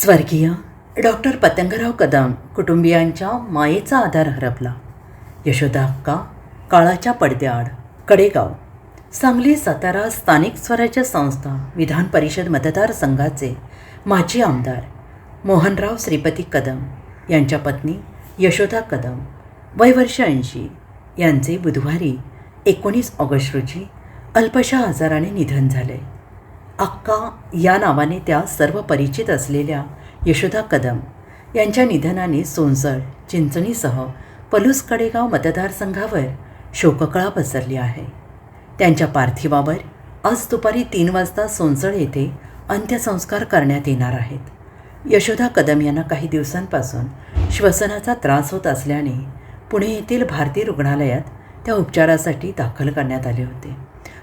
स्वर्गीय डॉक्टर पतंगराव कदम कुटुंबियांच्या मायेचा आधार हरपला. यशोदा अक्का काळाच्या पडद्याआड. कडेगाव, सांगली सातारा स्थानिक स्वराज्य संस्था विधान परिषद मतदारसंघाचे माजी आमदार मोहनराव श्रीपती कदम यांच्या पत्नी यशोदा कदम वय वर्ष 80 यांचे बुधवारी 19 ऑगस्ट रोजी अल्पशा आजाराने निधन झाले. अक्का या नावाने त्या सर्व परिचित असलेल्या यशोदा कदम यांच्या निधनाने सोनसळ, चिंचणीसह पलूस कडेगाव मतदारसंघावर शोककळा पसरली आहे. त्यांच्या पार्थिवावर आज दुपारी 3 वाजता सोनसळ येथे अंत्यसंस्कार करण्यात येणार आहेत. यशोदा कदम यांना काही दिवसांपासून श्वसनाचा त्रास होत असल्याने पुणे येथील भारती रुग्णालयात त्या उपचारासाठी दाखल करण्यात आले होते.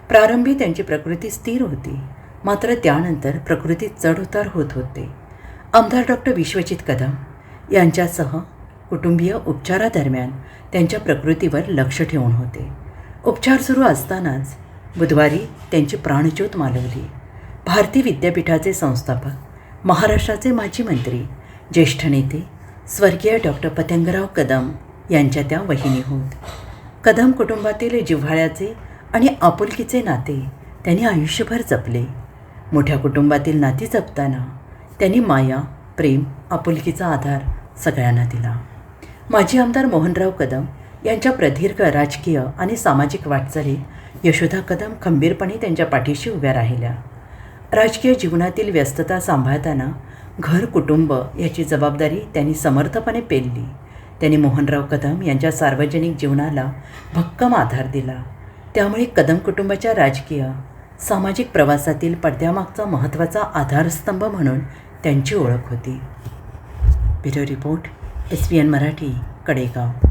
प्रारंभी त्यांची प्रकृती स्थिर होती, मात्र त्यानंतर प्रकृतीत चढउतार होत होते. आमदार डॉक्टर विश्वजित कदम यांच्यासह कुटुंबीय उपचारादरम्यान त्यांच्या प्रकृतीवर लक्ष ठेवून होते. उपचार सुरू असतानाच बुधवारी त्यांची प्राणज्योत मालवली. भारती विद्यापीठाचे संस्थापक, महाराष्ट्राचे माजी मंत्री, ज्येष्ठ नेते स्वर्गीय डॉक्टर पतंगराव कदम यांच्या त्या वहिनी होत. कदम कुटुंबातील जिव्हाळ्याचे आणि आपुलकीचे नाते त्यांनी आयुष्यभर जपले. मोठ्या कुटुंबातील नाती जपताना त्यांनी माया, प्रेम, आपुलकीचा आधार सगळ्यांना दिला. माजी आमदार मोहनराव कदम यांच्या प्रदीर्घ राजकीय आणि सामाजिक वाटचालीत यशोदा कदम खंबीरपणे त्यांच्या पाठीशी उभ्या राहिल्या. राजकीय जीवनातील व्यस्तता सांभाळताना घर, कुटुंब याची जबाबदारी त्यांनी समर्थपणे पेलली. त्यांनी मोहनराव कदम यांच्या सार्वजनिक जीवनाला भक्कम आधार दिला. त्यामुळे कदम कुटुंबाच्या राजकीय, सामाजिक प्रवासातील पडद्यामागचा महत्त्वाचा आधारस्तंभ म्हणून त्यांची ओळख होती. Bureau report, SPN Marathi, Kadegaon.